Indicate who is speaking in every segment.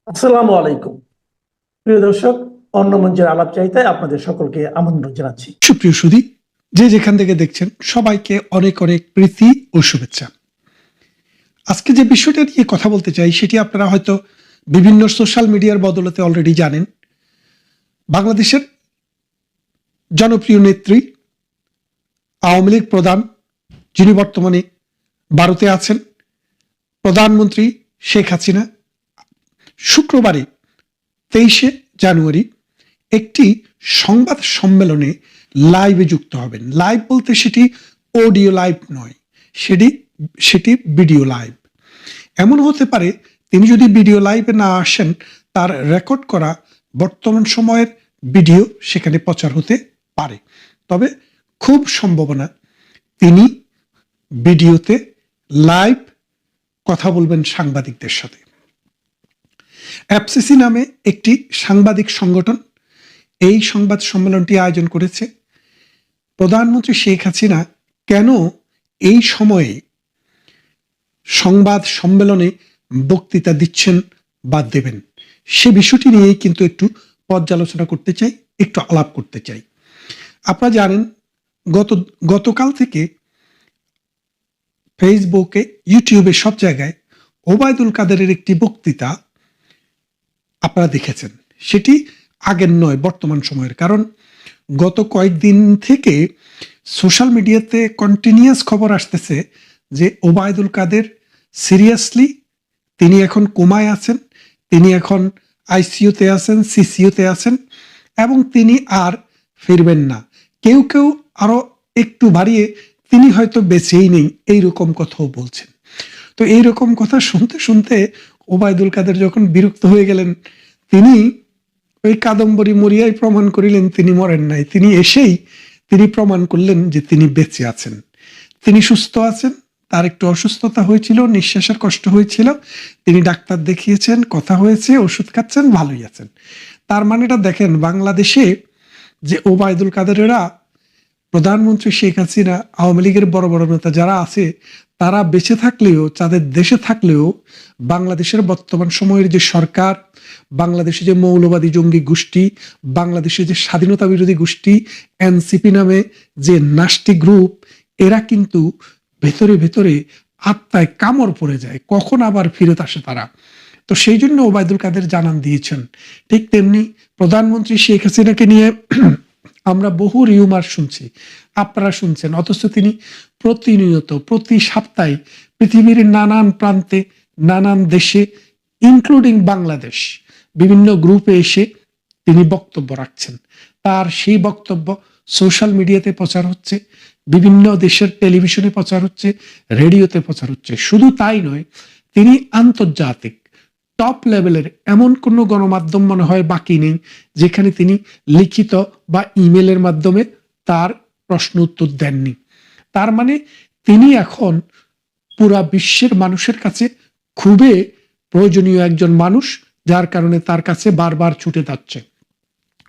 Speaker 1: আসসালামু আলাইকুম। প্রিয় দর্শক, অন্য মঞ্চের আলাপ চাইতায় আপনাদের সকলকে আমন্ত্রণ জানাচ্ছি।
Speaker 2: সুপ্রিয় সুধী, যে যেখান থেকে দেখছেন সবাইকে অনেক অনেক প্রীতি ও শুভেচ্ছা। আজকে যে বিষয়টা নিয়ে কথা বলতে চাই সেটি আপনারা হয়তো বিভিন্ন সোশ্যাল মিডিয়ার বদলতে অলরেডি জানেন। বাংলাদেশের জনপ্রিয় নেত্রী, আওয়ামী লীগ প্রধান, যিনি বর্তমানে ভারতে আছেন, প্রধানমন্ত্রী শেখ হাসিনা শুক্রবারে 23শে জানুয়ারি একটি সংবাদ সম্মেলনে লাইভে যুক্ত হবেন। লাইভ বলতে সেটি অডিও লাইভ নয়, সেটি সেটি ভিডিও লাইভ। এমন হতে পারে তিনি যদি ভিডিও লাইভে না আসেন, তার রেকর্ড করা বর্তমান সময়ের ভিডিও সেখানে প্রচার হতে পারে। তবে খুব সম্ভাবনা তিনি ভিডিওতে লাইভ কথা বলবেন সাংবাদিকদের সাথে। এফসিসি নামে একটি সাংবাদিক সংগঠন এই সংবাদ সম্মেলনটি আয়োজন করেছে। প্রধানমন্ত্রী শেখ হাসিনা কেন এই সময়ে সংবাদ সম্মেলনে বক্তৃতা দিচ্ছেন বা দেবেন, সে বিষয়টি নিয়েই কিন্তু একটু পর্যালোচনা করতে চাই, একটু আলাপ করতে চাই। আপনারা জানেন গতকাল থেকে ফেসবুকে, ইউটিউবে সব জায়গায় ওবায়দুল কাদেরের একটি বক্তৃতা আপনারা দেখেছেন। সেটি আগের নয়, বর্তমান সময়ের। কারণ গত কয়েকদিন থেকে সোশ্যাল মিডিয়াতে কন্টিনিউয়াস খবর আসতেছে যে ওবায়দুল কাদের সিরিয়াসলি তিনি এখন কোমায় আছেন, তিনি এখন আইসিইউতে আছেন, সিসিইউতে আছেন এবং তিনি আর ফিরবেন না। কেউ কেউ আরো একটু বাড়িয়ে তিনি হয়তো বেঁচেই নেই, এইরকম কথাও বলছেন। তো এইরকম কথা শুনতে শুনতে ওবায়দুল কাদের যখন বিরক্ত হয়ে গেলেন, তিনি ওই কাদম্বরী মরিয়াই প্রমাণ করিলেন তিনি মরেন নাই। তিনি এসেই তিনি প্রমাণ করলেন যে তিনি বেঁচে আছেন, তিনি সুস্থ আছেন। তার একটু অসুস্থতা হয়েছিল, নিঃশ্বাসের কষ্ট হয়েছিল, তিনি ডাক্তার দেখিয়েছেন, কথা হয়েছে, ওষুধ খাচ্ছেন, ভালোই আছেন। তার মানেটা দেখেন, বাংলাদেশে যে ওবায়দুল কাদেরেরা, প্রধানমন্ত্রী শেখ হাসিনা, আওয়ামী লীগের বড় বড় নেতা যারা আছে, তারা বেঁচে থাকলেও, তাদের দেশে থাকলেও বাংলাদেশের বর্তমান সময়ের যে সরকার, বাংলাদেশে যে মৌলবাদী জঙ্গি গোষ্ঠী, বাংলাদেশের যে স্বাধীনতা বিরোধী গোষ্ঠী এনসিপি নামে যে নাস্তিক গ্রুপ, এরা কিন্তু ভেতরে ভেতরে আত্মায় কামড় পড়ে যায়, কখন আবার ফিরত আসে তারা। তো সেই জন্য ওবায়দুল কাদের জানান দিয়েছেন। ঠিক তেমনি প্রধানমন্ত্রী শেখ হাসিনাকে নিয়ে আমরা বহু রিউমার শুনছি, আপনারা শুনছেন, অথচ তিনি প্রতিনিয়ত, প্রতি সপ্তাহে পৃথিবীর নানান প্রান্তে, নানান দেশে, ইনক্লুডিং বাংলাদেশ, বিভিন্ন গ্রুপে এসে তিনি বক্তব্য রাখছেন। তার সেই বক্তব্য সোশ্যাল মিডিয়াতে প্রচার হচ্ছে, বিভিন্ন দেশের টেলিভিশনে প্রচার হচ্ছে, রেডিওতে প্রচার হচ্ছে। শুধু তাই নয়, তিনি আন্তর্জাতিক টপ লেভেলের এমন কোনো গণমাধ্যম মনে হয় বাকি নেই যেখানে তিনি লিখিত বা ইমেলের মাধ্যমে তার প্রশ্ন উত্তর দেননি। তার মানে তিনি এখন পুরা বিশ্বের মানুষের কাছে খুবই প্রয়োজনীয় একজন মানুষ, যার কারণে তার কাছে বারবার ছুটে যাচ্ছে।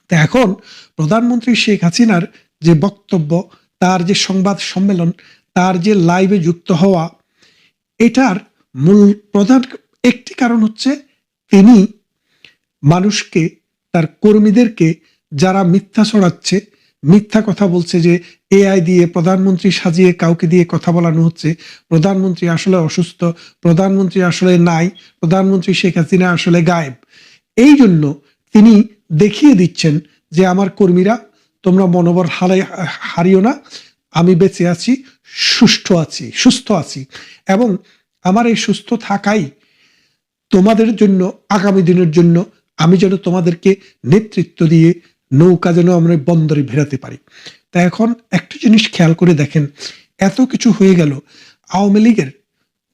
Speaker 2: তো এখন প্রধানমন্ত্রী শেখ হাসিনার যে বক্তব্য, তার যে সংবাদ সম্মেলন, তার যে লাইভে যুক্ত হওয়া, এটার মূল প্রধান একটি কারণ হচ্ছে তিনি মানুষকে, তার কর্মীদেরকে যারা মিথ্যা ছড়াচ্ছে, মিথ্যা কথা বলছে যে এআই দিয়ে প্রধানমন্ত্রী সাজিয়ে কাউকে দিয়ে কথা বলানো হচ্ছে, প্রধানমন্ত্রী আসলে অসুস্থ, প্রধানমন্ত্রী আসলে নাই, প্রধানমন্ত্রী শেখ হাসিনা আসলে গায়েব। এই জন্য তিনি দেখিয়ে দিচ্ছেন যে আমার কর্মীরা, তোমরা মনোবল হারিও না, আমি বেঁচে আছি, সুস্থ আছি এবং আমার এই সুস্থ থাকাই তোমাদের জন্য, আগামী দিনের জন্য আমি যেন তোমাদেরকে নেতৃত্ব দিয়ে নৌকা যেন আমরা বন্দরে ভেরাতে পারি। তা এখন একটা জিনিস খেয়াল করে দেখেন, এত কিছু হয়ে গেল, আওয়ামী লীগের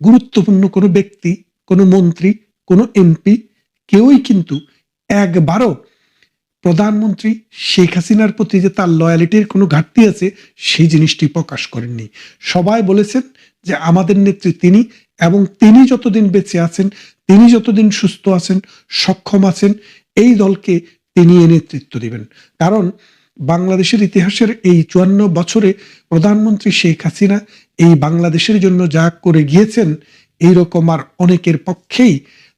Speaker 2: গুরুত্বপূর্ণ কোনো ব্যক্তি, কোনো মন্ত্রী, কোনো এমপি, কেউই কিন্তু একবারও প্রধানমন্ত্রী শেখ হাসিনার প্রতি যে তার লয়ালিটির কোনো ঘাটতি আছে সেই জিনিসটি প্রকাশ করেননি। সবাই বলেছেন যে আমাদের নেত্রী তিনি, এবং তিনি যতদিন বেঁচে আছেন, তিনি যতদিন সুস্থ আছেন, সক্ষম আছেন, এই দলকে তিনি নেতৃত্ব দিবেন। কারণ বাংলাদেশের ইতিহাসের এই 54 বছরে প্রধানমন্ত্রী শেখ হাসিনা এই বাংলাদেশের জন্য যা করে গিয়েছেন, এইরকম আর অনেকের পক্ষেই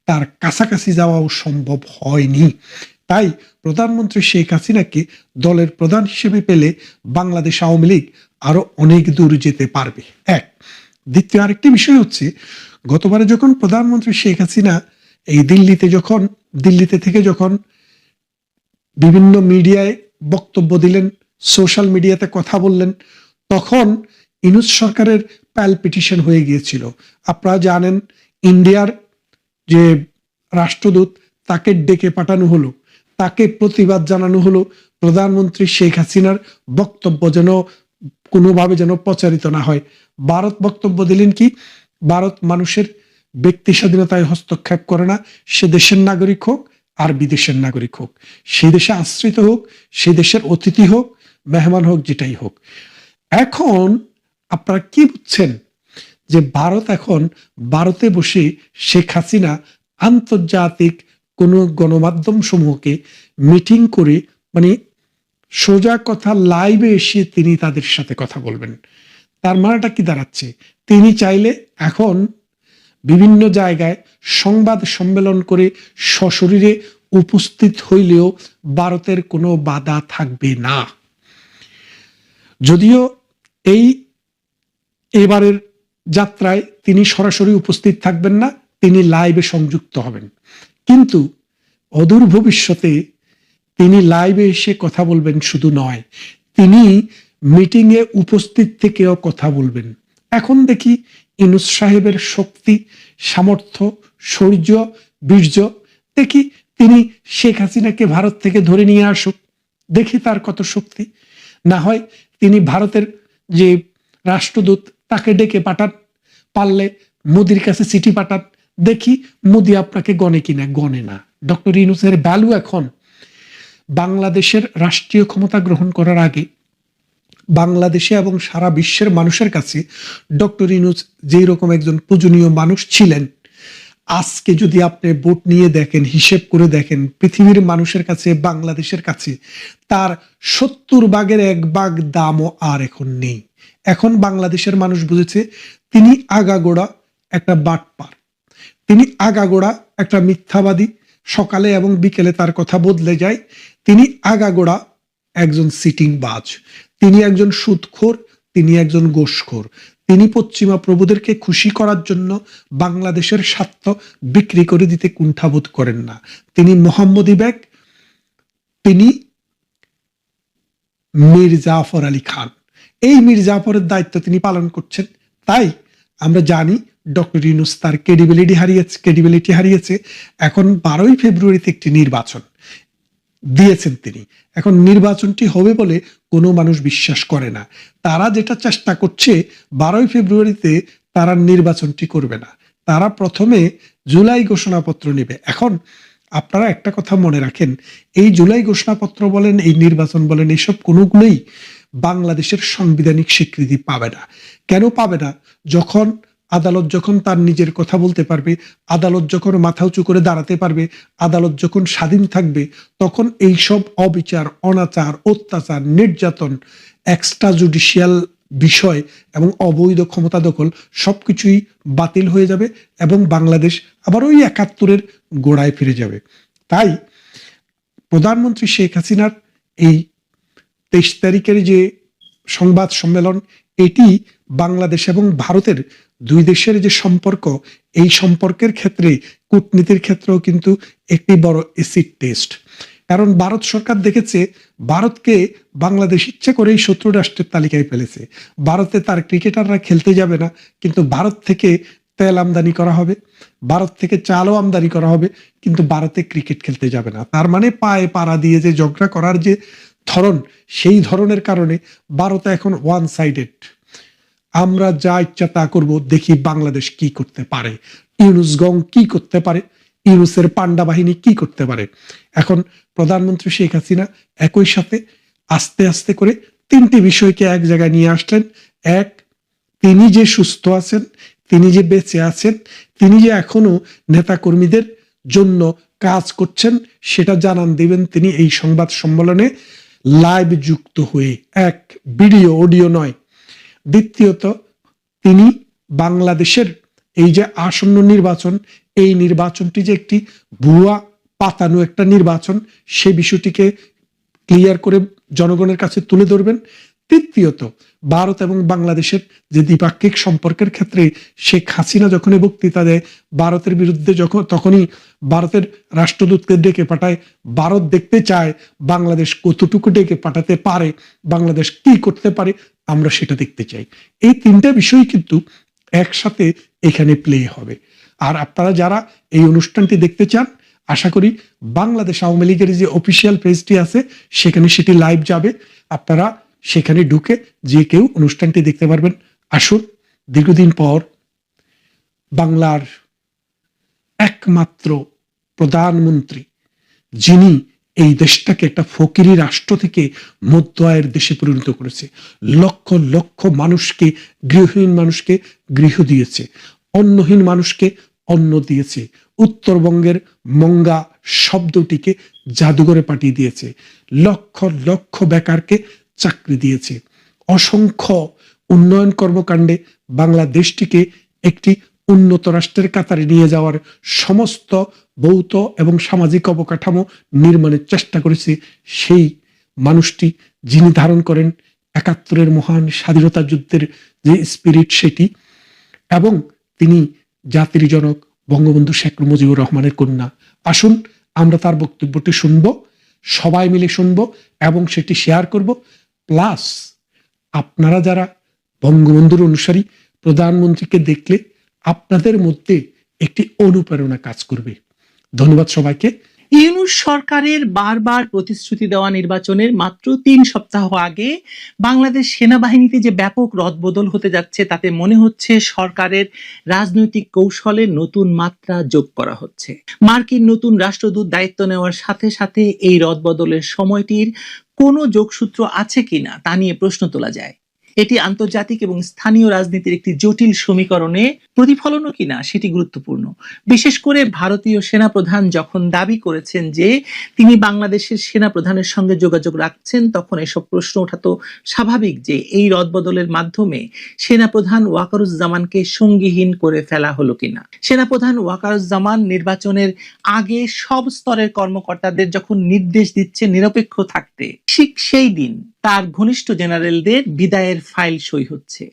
Speaker 2: তার কাছাকাছি যাওয়াও সম্ভব হয়নি। তাই প্রধানমন্ত্রী শেখ হাসিনাকে দলের প্রধান হিসেবে পেলে বাংলাদেশ আওয়ামী লীগ আরো অনেক দূর যেতে পারবে। এক, দ্বিতীয় আরেকটি বিষয় হচ্ছে, গতবারে যখন প্রধানমন্ত্রী শেখ হাসিনা এই দিল্লিতে থেকে যখন বিভিন্ন মিডিয়ায় বক্তব্য দিলেন, সোশ্যাল মিডিয়াতে কথা বললেন, তখন ইউনূস সরকারের প্যালপিটিশন হয়ে গিয়েছিল। আপনারা জানেন, ইন্ডিয়ার যে রাষ্ট্রদূত তাকে ডেকে পাঠানো হলো, তাকে প্রতিবাদ জানানো হলো প্রধানমন্ত্রী শেখ হাসিনার বক্তব্য যেন কোনোভাবে যেন প্রচারিত না হয়। ভারত বক্তব্য দিলেন কি, ভারত মানুষের ব্যক্তি স্বাধীনতায় হস্তক্ষেপ করে না, সে দেশের নাগরিক হোক আর বিদেশের নাগরিক হোক, সেই দেশে আশ্রিত হোক, সেই দেশের অতিথি হোক, মেহমান হোক, যেটাই হোক। এখন আপনারা কি বুঝছেন যে ভারতে বসে শেখ হাসিনা আন্তর্জাতিক কোন গণমাধ্যম সমূহকে মিটিং করে, মানে সোজা কথা লাইভে এসে তিনি তাদের সাথে কথা বলবেন। তার মানেটা কি দাঁড়াচ্ছে, তিনি চাইলে এখন বিভিন্ন জায়গায় সংবাদ সম্মেলন করে সশরীরে উপস্থিত হইলেও ভারতের কোনো বাধা থাকবে না। যদিও এবারের যাত্রায় তিনি সরাসরি উপস্থিত থাকবেন না, তিনি লাইভে সংযুক্ত হবেন, কিন্তু অদূর ভবিষ্যতে তিনি লাইভে এসে কথা বলবেন শুধু নয়, তিনি মিটিংয়ে উপস্থিত থেকেও কথা বলবেন। এখন দেখি ইউনূস সাহেবের শক্তি, সামর্থ্য, শৌর্য, বীর্য, দেখি তিনি শেখ হাসিনাকে ভারত থেকে ধরে নিয়ে আসুক, দেখি তার কত শক্তি। না হয় তিনি ভারতের যে রাষ্ট্রদূত তাকে ডেকে পাঠান, পারলে মোদির কাছে চিঠি পাঠান, দেখি মোদি আপনাকে গণে কিনা। গণে না। ডক্টর ইউনূসের ভ্যালু এখন বাংলাদেশের রাষ্ট্রীয় ক্ষমতা গ্রহণ করার আগে বাংলাদেশে এবং সারা বিশ্বের মানুষের কাছে ডক্টর ইউনূস যেই রকম একজন পূজনীয় মানুষ ছিলেন, আজকে যদি আপনি ভোট নিয়ে দেখেন, হিসেব করে দেখেন, পৃথিবীর মানুষের কাছে, বাংলাদেশের কাছে তার 70 ভাগের 1 ভাগ দামও আর এখন নেই। এখন বাংলাদেশের মানুষ বুঝেছে তিনি আগাগোড়া একটা বাটপার, তিনি আগাগোড়া একটা মিথ্যাবাদী। সকালে এবং বিকেলে তার কথা বদলে যায়। তিনি আগাগোড়া একজন সিটিং বাজ, তিনি একজন সুদখোর, তিনি একজন ঘুষখোর। তিনি পশ্চিমা প্রভুদেরকে খুশি করার জন্য বাংলাদেশের স্বার্থ বিক্রি করে দিতে কুণ্ঠাবোধ করেন না। তিনি মোহাম্মদী ব্যাগ, তিনি মীর জাফর আলী খান। এই মীর জাফরের দায়িত্ব তিনি পালন করছেন। তাই আমরা জানি ডক্টর ইউনূস তার ক্রেডিবিলিটি হারিয়েছে। এখন 12ই ফেব্রুয়ারিতে একটি নির্বাচন দিয়েছেন তিনি। এখন নির্বাচনটি হবে বলে কোনো মানুষ বিশ্বাস করে না। তারা যেটা চেষ্টা করছে, 12ই ফেব্রুয়ারিতে তারা নির্বাচনটি করবে না, তারা প্রথমে জুলাই ঘোষণাপত্র নেবে। এখন আপনারা একটা কথা মনে রাখেন, এই জুলাই ঘোষণাপত্র বলেন, এই নির্বাচন বলেন, এসব কোনোগুলোই বাংলাদেশের সাংবিধানিক স্বীকৃতি পাবে না। কেন পাবে না? যখন আদালত যখন তার নিজের কথা বলতে পারবে, আদালত যখন মাথা উঁচু করে দাঁড়াতে পারবে, আদালত যখন স্বাধীন থাকবে, তখন এই সব অবিচার, অনাচার, অত্যাচার, নির্যাতন, এক্সট্রা জুডিশিয়াল বিষয় এবং অবৈধ ক্ষমতা দখল সবকিছুই বাতিল হয়ে যাবে এবং বাংলাদেশ আবার ওই 71-এর গোড়ায় ফিরে যাবে। তাই প্রধানমন্ত্রী শেখ হাসিনার এই 23 তারিখের যে সংবাদ সম্মেলন, এটি বাংলাদেশ এবং ভারতের দুই দেশের যে সম্পর্ক, এই সম্পর্কের ক্ষেত্রে, কূটনীতির ক্ষেত্রেও কিন্তু একটি বড় এসিড টেস্ট। কারণ ভারত সরকার দেখেছে ভারতকে বাংলাদেশ ইচ্ছে করেই শত্রু রাষ্ট্রের তালিকায় ফেলেছে। ভারতে তার ক্রিকেটাররা খেলতে যাবে না, কিন্তু ভারত থেকে তেল আমদানি করা হবে, ভারত থেকে চালও আমদানি করা হবে, কিন্তু ভারতে ক্রিকেট খেলতে যাবে না। তার মানে পায়ে পাড়া দিয়ে যে ঝগড়া করার যে ধরন, সেই ধরনের কারণে ভারত এখন ওয়ান সাইডেড। আমরা যা ইচ্ছা তা করবো, দেখি বাংলাদেশ কি করতে পারে, ইউনূস গং কি করতে পারে, ইউনূসের পান্ডা বাহিনী কি করতে পারে। এখন প্রধানমন্ত্রী শেখ হাসিনা একই সাথে আস্তে আস্তে করে 3টি বিষয়কে এক জায়গায় নিয়ে আসলেন। এক, তিনি যে সুস্থ আছেন, তিনি যে বেঁচে আছেন, তিনি যে এখনো নেতা কর্মীদের জন্য কাজ করছেন, সেটা জানান দিবেন তিনি এই সংবাদ সম্মেলনে লাইভ যুক্ত হয়ে, এক ভিডিও, অডিও নয়। দ্বিতীয়ত, তিনি বাংলাদেশের এই যে আসন্ন নির্বাচন, এই নির্বাচনটি যে একটি ভুয়া পাতানো একটা নির্বাচন, সে বিষয়টিকে ক্লিয়ার করে জনগণের কাছে তুলে ধরবেন। তৃতীয়ত, ভারত এবং বাংলাদেশের যে দ্বিপাক্ষিক সম্পর্কের ক্ষেত্রে শেখ হাসিনা যখন বক্তৃতা দেয় ভারতের বিরুদ্ধে, তখনই ভারতের রাষ্ট্রদূতকে ডেকে পাঠায়। ভারত দেখতে চায় বাংলাদেশ কতটুকু ডেকে পাঠাতে পারে, বাংলাদেশ কি করতে পারে, আমরা সেটা দেখতে চাই। এই তিনটা বিষয় কিন্তু একসাথে এখানে প্লে হবে। আর আপনারা যারা এই অনুষ্ঠানটি দেখতে চান, আশা করি বাংলাদেশ আওয়ামী লীগের যে অফিসিয়াল পেজটি আছে সেখানে সেটি লাইভ যাবে। আপনারা সেখানে ঢুকে যে কেউ অনুষ্ঠানটি দেখতে পারবেন। আসুন, দীর্ঘদিন পর বাংলার একমাত্র প্রধানমন্ত্রী, যিনি এই দেশটাকে একটা ফকিরি রাষ্ট্র থেকে মধ্য আয়ের দেশে পরিণত করেছে, লক্ষ লক্ষ মানুষকে, গৃহহীন মানুষকে গৃহ দিয়েছে, অন্নহীন মানুষকে অন্ন দিয়েছে, উত্তরবঙ্গের মঙ্গা শব্দটিকে জাদুঘরে পাঠিয়ে দিয়েছে, লক্ষ লক্ষ বেকারকে চাকরি দিয়েছে, অসংখ্য উন্নয়ন কর্মকাণ্ডে বাংলাদেশটিকে একটি উন্নত রাষ্ট্রের কাতারে নিয়ে যাওয়ার সমস্ত ভৌত এবং সামাজিক অবকাঠামো নির্মাণের চেষ্টা করেছে সেই মানুষটি, যিনি ধারণ করেন ৭১-এর মহান স্বাধীনতা যুদ্ধের যে স্পিরিট সেটি, এবং তিনি জাতির জনক বঙ্গবন্ধু শেখ মুজিবুর রহমানের কন্যা। আসুন আমরা তার বক্তব্যটি শুনব, সবাই মিলে শুনব এবং সেটি শেয়ার করব। প্লাস আপনারা যারা বঙ্গবন্ধুর অনুসারী, প্রধানমন্ত্রীকে দেখলে আপনাদের মধ্যে একটি অনুপ্রেরণা কাজ করবে। ধন্যবাদ সবাইকে।
Speaker 3: ইউনূস সরকারের বারবার প্রতিশ্রুতি দেওয়া নির্বাচনের মাত্র ৩ সপ্তাহ আগে বাংলাদেশ সেনাবাহিনীতে যে ব্যাপক রদবদল হতে যাচ্ছে, তাতে মনে হচ্ছে সরকারের রাজনৈতিক কৌশলে নতুন মাত্রা যোগ করা হচ্ছে। মার্কিন নতুন রাষ্ট্রদূত দায়িত্ব নেওয়ার সাথে সাথে এই রদবদলের সময়টির কোনো যোগসূত্র আছে কিনা তা নিয়ে প্রশ্ন তোলা যায়। এটি আন্তর্জাতিক এবং স্থানীয় রাজনীতির একটি জটিল সমীকরণে প্রতিফলনও কিনা সেটি গুরুত্বপূর্ণ। বিশেষ করে ভারতীয় সেনাপ্রধান যখন দাবি করেছেন যে তিনি বাংলাদেশের সেনাপ্রধানের সঙ্গে যোগাযোগ রাখছেন, তখন এসব প্রশ্ন ওঠা তো স্বাভাবিক যে এই রদবদলের মাধ্যমে সেনাপ্রধান ওয়াকারুজ্জামানকে সঙ্গীহীন করে ফেলা হলো কিনা। সেনাপ্রধান ওয়াকারুজ্জামান নির্বাচনের আগে সব স্তরের কর্মকর্তাদের যখন নির্দেশ দিচ্ছে নিরপেক্ষ থাকতে, ঠিক সেই দিন তার ঘনিষ্ঠ জেনারেলদের বিদায়ের ফাইল সই হচ্ছে।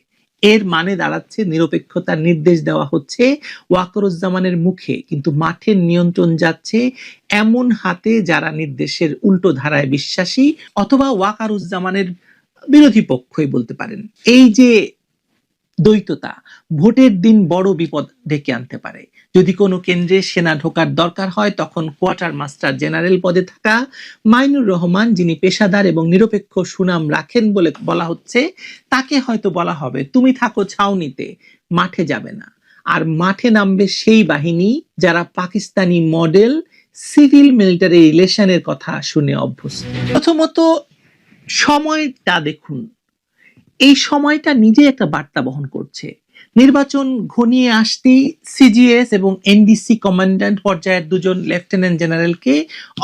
Speaker 3: এর মানে দাঁড়াচ্ছে নিরপেক্ষতার নির্দেশ দেওয়া হচ্ছে ওয়াকারুজ্জামানের মুখে, কিন্তু মাঠের নিয়ন্ত্রণ যাচ্ছে এমন হাতে যারা নির্দেশের উল্টো ধারায় বিশ্বাসী অথবা ওয়াকারুজ্জামানের বিরোধী পক্ষই বলতে পারেন। এই যে দ্বৈততা ভোটের দিন বড় বিপদ ডেকে আনতে পারে। যদি কোনো কেন্দ্রে সেনা ঢোকার দরকার হয়, তখন কোয়ার্টার মাস্টার জেনারেল পদে থাকা মাইনুর রহমান, যিনি পেশাদার এবং নিরপেক্ষ সুনাম রাখেন বলে বলা হচ্ছে, তাকে হয়তো বলা হবে তুমি থাকো ছাউনিতে, মাঠে যাবে না। আর মাঠে নামবে সেই বাহিনী যারা পাকিস্তানি মডেল সিভিল মিলিটারি রিলেশনের কথা শুনে অভ্যস্ত। প্রথমত সময়টা দেখুন, এই সময়টা নিজে একটা বার্তা বহন করছে। নির্বাচন ঘনিয়ে আসতেই সিজিএস এবং এনডিসি কমান্ড্যান্ট পর্যায়ের দুজন লেফটেন্যান্ট জেনারেলকে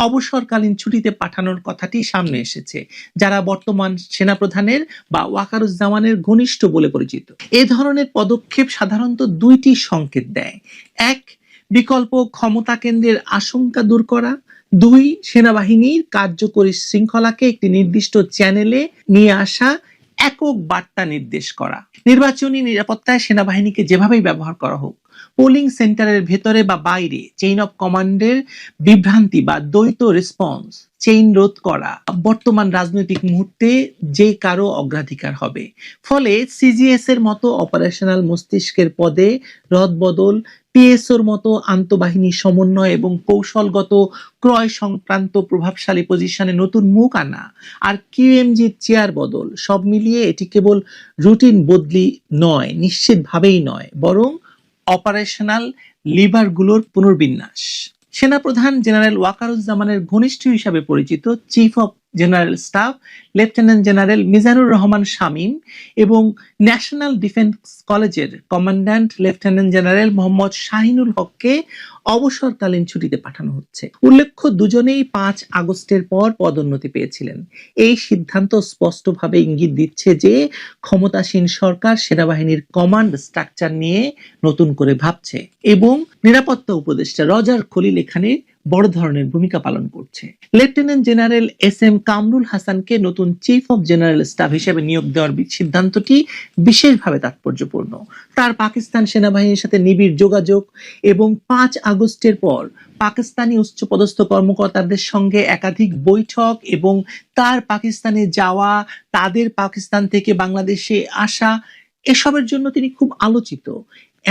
Speaker 3: অবসরকালীন ছুটিতে পাঠানোর কথাটি সামনে এসেছে, যারা বর্তমান সেনাপ্রধানের বা ওয়াকারুজ্জামানের ঘনিষ্ঠ বলে পরিচিত। এ ধরনের পদক্ষেপ সাধারণত দুইটি সংকেত দেয়: এক, বিকল্প ক্ষমতা কেন্দ্রের আশঙ্কা দূর করা; দুই, সেনাবাহিনীর কার্যকরী শৃঙ্খলাকে একটি নির্দিষ্ট চ্যানেলে নিয়ে আসা, একক বার্তা নির্দেশ করা। নির্বাচনী নিরাপত্তায় সেনাবাহিনীকে যেভাবেই ব্যবহার করা হোক, পোলিং সেন্টারের ভেতরে বা বাইরে চেইন অফ কমান্ডের বিভ্রান্তি বা দ্বৈত রেসপন্স চেইন রোধ করা বর্তমান রাজনৈতিক মুহূর্তে যে কারো অগ্রাধিকার হবে। ফলে সিজিএস এর মতো অপারেশনাল মস্তিষ্কের পদে রদবদল, পিএসওর মতো আন্তঃবাহিনী সমন্বয় এবং কৌশলগত ক্রয় সংক্রান্ত প্রভাবশালী পজিশনে নতুন মুখ আনা, আর কিউএমজির চেয়ার বদল, সব মিলিয়ে এটি কেবল রুটিন বদলি নয়, নিশ্চিতভাবেই নয়, বরং অপারেশনাল লিভারগুলোর পুনর্বিন্যাস। সেনাপ্রধান জেনারেল ওয়াকারুজ্জামানের ঘনিষ্ঠ হিসাবে পরিচিত chief of general staff lieutenant general Mizanur Rahman Shamim এবং ন্যাশনাল ডিফেন্স কলেজের commandant lieutenant general Mohammad Shahinul হককে অবসরকালীন ছুটিতে পাঠানো হচ্ছে। উল্লেখ্য, দুজনেই 5 আগস্টের পর পদোন্নতি পেয়েছিলেন। এই সিদ্ধান্ত স্পষ্টভাবে ইঙ্গিত দিচ্ছে যে ক্ষমতাসীন সরকার সেনাবাহিনীর কমান্ড স্ট্রাকচার নিয়ে নতুন করে ভাবছে এবং নিরাপত্তা উপদেষ্টা রজার খলিল এখানে বড় ধরনের ভূমিকা পালন করছে। লেফটেন্যান্ট জেনারেল SM কামরুল হাসানকে নতুন চিফ অফ জেনারেল স্টাফ হিসেবে নিয়োগ দেওয়ার সিদ্ধান্তটি বিশেষভাবে তাৎপর্যপূর্ণ। তার পাকিস্তান সেনাবাহিনীর সাথে নিবিড় যোগাযোগ এবং 5 আগস্টের পর পাকিস্তানি উচ্চপদস্থ কর্মকর্তাদের সঙ্গে একাধিক বৈঠক এবং তার পাকিস্তানে যাওয়া, তাদের পাকিস্তান থেকে বাংলাদেশে আসা, এসবের জন্য তিনি খুব আলোচিত।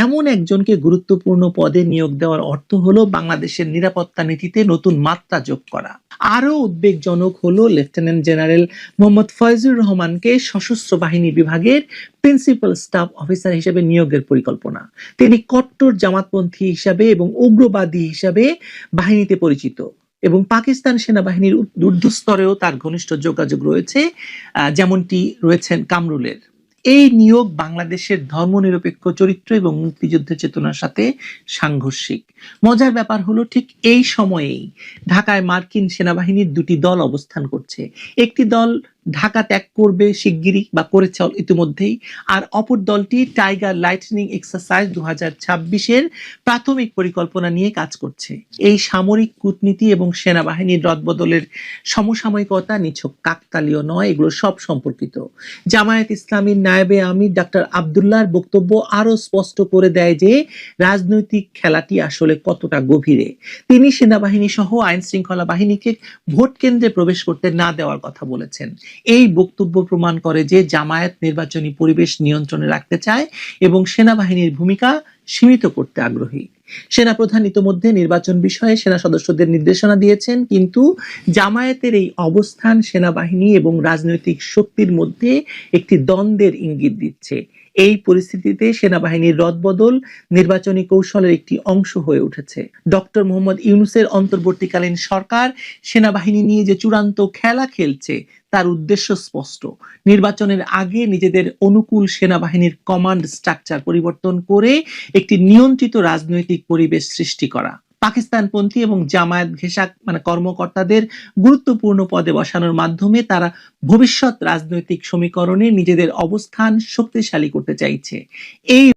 Speaker 3: এমন একজনকে গুরুত্বপূর্ণ পদে নিয়োগ দেওয়ার অর্থ হলো বাংলাদেশের নিরাপত্তা নীতিতে নতুন মাত্রা যোগ করা। আরো উদ্বেগজনক হলো লেফটেন্যান্ট জেনারেল মোহাম্মদ ফয়জুর রহমানকে সশস্ত্র বাহিনী বিভাগের প্রিন্সিপাল স্টাফ অফিসার হিসেবে নিয়োগের পরিকল্পনা। তিনি কট্টর জামাতপন্থী হিসাবে এবং উগ্রবাদী হিসাবে বাহিনীতে পরিচিত এবং পাকিস্তান সেনাবাহিনীর ঊর্ধ্বস্তরেও তার ঘনিষ্ঠ যোগাযোগ রয়েছে, যেমনটি রয়েছেন কামরুলের। এই নিয়োগ বাংলাদেশের ধর্মনিরপেক্ষ চরিত্র এবং মুক্তিযুদ্ধের চেতনার সাথে সাংঘর্ষিক। মজার ব্যাপার হলো ঠিক এই সময়েই ঢাকায় মার্কিন সেনাবাহিনীর 2টি দল অবস্থান করছে। একটি দল ঢাকা ত্যাগ করবে শিগগিরই বা করেছে ইতিমধ্যেই, আর অপর দলটি টাইগার লাইটনিং এক্সারসাইজ 2026-এর প্রাথমিক পরিকল্পনা নিয়ে কাজ করছে। এই সামরিক কূটনীতি এবং সেনাবাহিনীর রদবদলের সমসাময়িকতা নিছক কাকতালীয় নয়, এগুলো সব সম্পর্কিত। জামায়াত ইসলামীর নায়েবে আমির ডাক্তার আব্দুল্লাহর বক্তব্য আরো স্পষ্ট করে দেয় যে রাজনৈতিক খেলাটি আসলে কতটা গভীরে। তিনি সেনাবাহিনী সহ আইন শৃঙ্খলা বাহিনীকে ভোট কেন্দ্রে প্রবেশ করতে না দেওয়ার কথা বলেছেন। এই বক্তব্য প্রমাণ করে যে জামায়াত নির্বাচনী পরিবেশ নিয়ন্ত্রণে রাখতে চায় এবং সেনাবাহিনীর ভূমিকা সীমিত করতে আগ্রহী। সেনাপ্রধান ইতোমধ্যে নির্বাচন বিষয়ে সেনা সদস্যদের নির্দেশনা দিয়েছেন, কিন্তু জামায়াতের এই অবস্থান সেনাবাহিনী এবং রাজনৈতিক শক্তির মধ্যে একটি দ্বন্দ্বের ইঙ্গিত দিচ্ছে। এই পরিস্থিতিতে সেনাবাহিনীর রদবদল নির্বাচনী কৌশলের একটি অংশ হয়ে উঠেছে। ডক্টর মোহাম্মদ ইউনূসের অন্তর্বর্তীকালীন সরকার সেনাবাহিনী নিয়ে যে চূড়ান্ত খেলা খেলছে তার উদ্দেশ্য স্পষ্ট। নির্বাচনের আগে নিজেদের অনুকূল সেনাবাহিনীর কমান্ড স্ট্রাকচার পরিবর্তন করে একটি নিয়ন্ত্রিত রাজনৈতিক পরিবেশ সৃষ্টি করা। পাকিস্তানপন্থী এবং জামায়াত ঘেঁষা কর্মকর্তাদের গুরুত্বপূর্ণ পদে বসানোর মাধ্যমে তারা ভবিষ্যৎ রাজনৈতিক সমীকরণে নিজেদের অবস্থান শক্তিশালী করতে চাইছে। এই